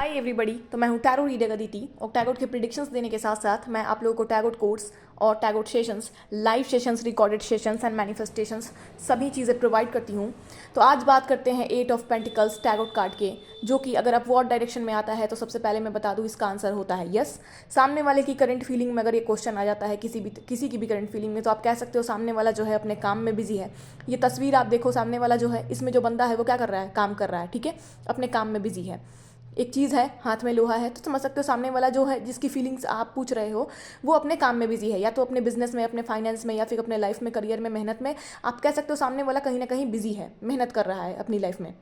Hi everybody. तो मैं हूँ टैरोट रीडर अदिति और टैरोट के प्रिडिक्शंस देने के साथ साथ मैं आप लोगों को टैरोट कोर्स और tarot sessions, live sessions, recorded sessions and manifestations सभी चीज़ें प्रोवाइड करती हूँ। तो आज बात करते हैं 8 ऑफ पेंटिकल्स टैरोट कार्ड के, जो कि अगर आप वॉर डायरेक्शन में आता है तो सबसे पहले मैं बता दूँ इसका आंसर होता है यस। सामने वाले की करंट फीलिंग में अगर ये क्वेश्चन आ जाता है किसी की भी करंट फीलिंग में, तो आप कह सकते हो सामने वाला जो है अपने काम में बिजी है। ये तस्वीर आप देखो, सामने वाला जो है, इसमें जो बंदा है वो क्या कर रहा है, काम कर रहा है, ठीक है, अपने काम में बिजी है। एक चीज़ है, हाथ में लोहा है, तो समझ सकते हो सामने वाला जो है जिसकी फीलिंग्स आप पूछ रहे हो वो अपने काम में बिजी है, या तो अपने बिजनेस में, अपने फाइनेंस में, या फिर अपने लाइफ में, करियर में, मेहनत में। आप कह सकते हो सामने वाला कहीं ना कहीं बिजी है, मेहनत कर रहा है अपनी लाइफ में।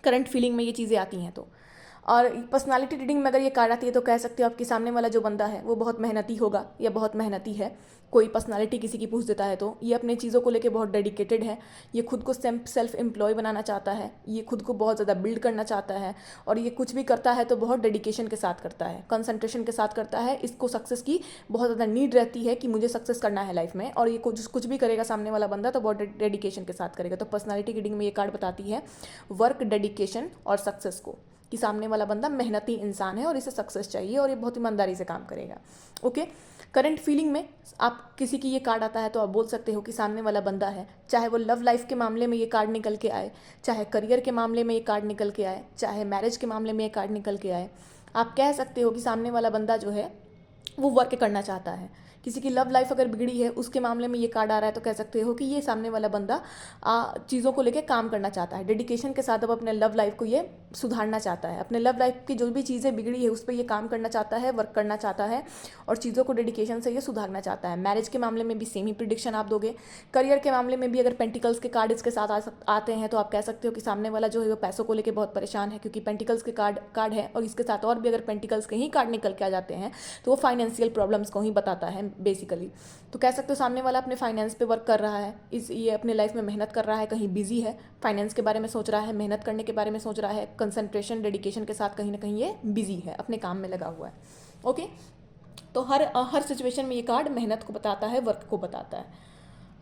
करंट फीलिंग में ये चीज़ें आती हैं तो। और पर्सनालिटी रीडिंग में अगर ये कार्ड आती है तो कह सकते हो आपके सामने वाला जो बंदा है वो बहुत मेहनती होगा या बहुत मेहनती है। कोई पर्सनालिटी किसी की पूछ देता है तो ये अपने चीज़ों को लेके बहुत डेडिकेटेड है। ये खुद को सेल्फ एम्प्लॉय बनाना चाहता है, ये खुद को बहुत ज़्यादा बिल्ड करना चाहता है, और ये कुछ भी करता है तो बहुत डेडिकेशन के साथ करता है, कंसंट्रेशन के साथ करता है। इसको सक्सेस की बहुत ज़्यादा नीड रहती है कि मुझे सक्सेस करना है लाइफ में, और ये कुछ भी करेगा सामने वाला बंदा तो बहुत डेडिकेशन के साथ करेगा। तो पर्सनालिटी रीडिंग में ये कार्ड बताती है वर्क, डेडिकेशन और सक्सेस को, कि सामने वाला बंदा मेहनती इंसान है और इसे सक्सेस चाहिए और ये बहुत ईमानदारी से काम करेगा। ओके। करंट फीलिंग में आप किसी की ये कार्ड आता है तो आप बोल सकते हो कि सामने वाला बंदा है, चाहे वो लव लाइफ के मामले में ये कार्ड निकल के आए, चाहे करियर के मामले में ये कार्ड निकल के आए, चाहे मैरिज के मामले में ये कार्ड निकल के आए, आप कह सकते हो कि सामने वाला बंदा जो है वो वर्क करना चाहता है। किसी की लव लाइफ अगर बिगड़ी है उसके मामले में ये कार्ड आ रहा है तो कह सकते हो कि ये सामने वाला बंदा चीज़ों को लेकर काम करना चाहता है, डेडिकेशन के साथ अब अपने लव लाइफ को ये सुधारना चाहता है, अपने लव लाइफ की जो भी चीज़ें बिगड़ी है उस पर ये काम करना चाहता है, वर्क करना चाहता है और चीज़ों को डेडिकेशन से ये सुधारना चाहता है। मैरिज के मामले में भी सेम ही प्रिडिक्शन आप दोगे। करियर के मामले में भी अगर पेंटिकल्स के कार्ड इसके साथ आते हैं तो आप कह सकते हो कि सामने वाला जो है वो पैसों को लेकर बहुत परेशान है, क्योंकि पेंटिकल्स के कार्ड है, और इसके साथ और भी अगर पेंटिकल्स के ही कार्ड निकल के आ जाते हैं तो वो फाइनेंशियल प्रॉब्लम्स को ही बताता है बेसिकली। तो कह सकते हो सामने वाला अपने फाइनेंस पे वर्क कर रहा है, ये अपने लाइफ में मेहनत कर रहा है, कहीं बिजी है, फाइनेंस के बारे में सोच रहा है, मेहनत करने के बारे में सोच रहा है, कंसंट्रेशन, डेडिकेशन के साथ कहीं ना कहीं ये बिजी है, अपने काम में लगा हुआ है। ओके। तो हर सिचुएशन में ये कार्ड मेहनत को बताता है, वर्क को बताता है।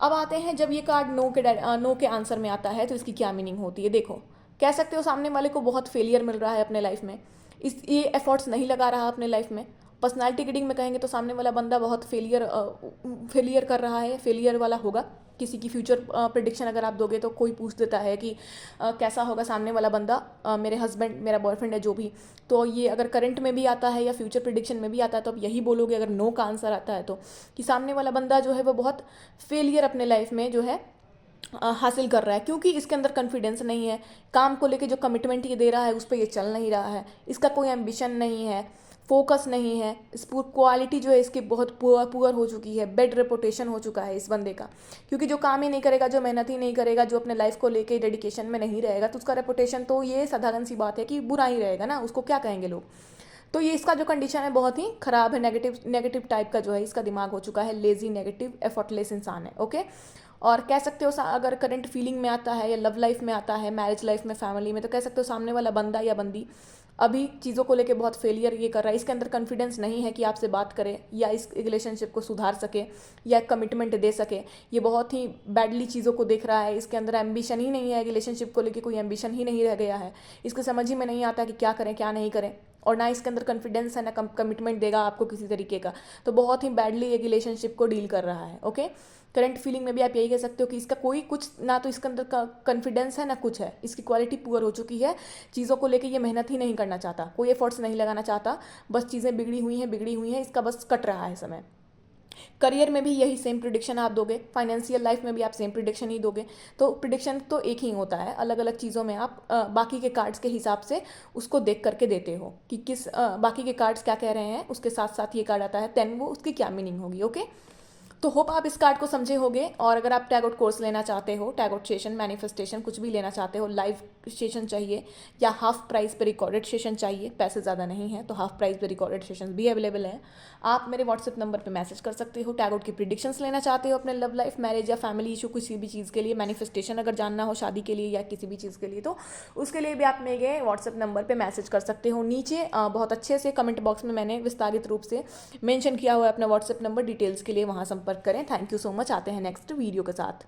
अब आते हैं जब ये कार्ड नो के आंसर में आता है तो इसकी क्या मीनिंग होती है। देखो, कह सकते हो सामने वाले को बहुत फेलियर मिल रहा है अपने लाइफ में, ये एफर्ट्स नहीं लगा रहा अपने लाइफ में। पर्सनालिटी रीडिंग में कहेंगे तो सामने वाला बंदा बहुत फेलियर कर रहा है, फेलियर वाला होगा। किसी की फ्यूचर प्रिडिक्शन अगर आप दोगे तो कोई पूछ देता है कि कैसा होगा सामने वाला बंदा, मेरे हस्बैंड, मेरा बॉयफ्रेंड है जो भी, तो ये अगर करंट में भी आता है या फ्यूचर प्रिडिक्शन में भी आता है तो आप यही बोलोगे अगर नो का आंसर आता है तो, कि सामने वाला बंदा जो है वो बहुत फेलियर अपने लाइफ में जो है हासिल कर रहा है, क्योंकि इसके अंदर कॉन्फिडेंस नहीं है। काम को लेके जो कमिटमेंट ये दे रहा है उस पर ये चल नहीं रहा है, इसका कोई एम्बिशन नहीं है, फोकस नहीं है, इस क्वालिटी जो है इसकी बहुत पुअर हो चुकी है, बेड रेपुटेशन हो चुका है इस बंदे का। क्योंकि जो काम ही नहीं करेगा, जो मेहनत ही नहीं करेगा, जो अपने लाइफ को लेके डेडिकेशन में नहीं रहेगा, तो उसका रेपुटेशन तो ये साधारण सी बात है कि बुरा ही रहेगा ना, उसको क्या कहेंगे लोग। तो ये इसका जो कंडीशन है बहुत ही खराब है, नेगेटिव टाइप का जो है इसका दिमाग हो चुका है, लेजी, नेगेटिव, एफर्टलेस इंसान है। ओके। और कह सकते हो अगर करंट फीलिंग में आता है या लव लाइफ में आता है, मैरिज लाइफ में, फैमिली में, तो कह सकते हो सामने वाला बंदा या बंदी अभी चीज़ों को लेके बहुत फेलियर ये कर रहा है, इसके अंदर कॉन्फिडेंस नहीं है कि आपसे बात करे या इस रिलेशनशिप को सुधार सके या कमिटमेंट दे सके। ये बहुत ही बैडली चीज़ों को देख रहा है, इसके अंदर एम्बिशन ही नहीं है, रिलेशनशिप को लेके कोई एम्बिशन ही नहीं रह गया है, इसको समझ ही में नहीं आता कि क्या करें क्या नहीं करें, और ना इसके अंदर कॉन्फिडेंस है, ना कमिटमेंट देगा आपको किसी तरीके का। तो बहुत ही बैडली ये रिलेशनशिप को डील कर रहा है। ओके। करंट फीलिंग में भी आप यही कह सकते हो कि इसका कोई कुछ ना तो इसके अंदर कॉन्फिडेंस है ना कुछ है, इसकी क्वालिटी पुअर हो चुकी है, चीज़ों को लेके ये मेहनत ही नहीं करना चाहता, कोई एफर्ट्स नहीं लगाना चाहता, बस चीज़ें बिगड़ी हुई हैं, इसका बस कट रहा है समय। करियर में भी यही सेम प्रिडिक्शन आप दोगे, फाइनेंशियल लाइफ में भी आप सेम प्रिडिक्शन ही दोगे। तो प्रिडिक्शन तो एक ही होता है, अलग अलग चीज़ों में आप बाकी के कार्ड्स के हिसाब से उसको देख करके देते हो कि बाकी के कार्ड्स क्या कह रहे हैं, उसके साथ साथ ये कार्ड आता है, देन वो उसकी क्या मीनिंग होगी। ओके। तो होप आप इस कार्ड को समझे होगे। और अगर आप टैरोट कोर्स लेना चाहते हो, टैरोट सेशन, मैनिफेस्टेशन कुछ भी लेना चाहते हो, लाइव सेशन चाहिए या हाफ प्राइस पे रिकॉर्डेड सेशन चाहिए, पैसे ज़्यादा नहीं है तो हाफ प्राइस पे रिकॉर्डेड सेशन भी अवेलेबल है, आप मेरे व्हाट्सएप नंबर पे मैसेज कर सकते हो। टैरोट की प्रिडिक्शंस लेना चाहते हो अपने लव लाइफ, मैरिज या फैमिली इशू, किसी भी चीज़ के लिए, मैनिफेस्टेशन अगर जानना हो शादी के लिए या किसी भी चीज़ के लिए, तो उसके लिए भी आप मेरे व्हाट्सएप नंबर पर मैसेज कर सकते हो। नीचे बहुत अच्छे से कमेंट बॉक्स में मैंने विस्तारित रूप से मेंशन किया हुआ है अपना व्हाट्सएप नंबर, डिटेल्स के लिए वहाँ संपर्क करें। Thank you so much. आते हैं नेक्स्ट वीडियो के साथ।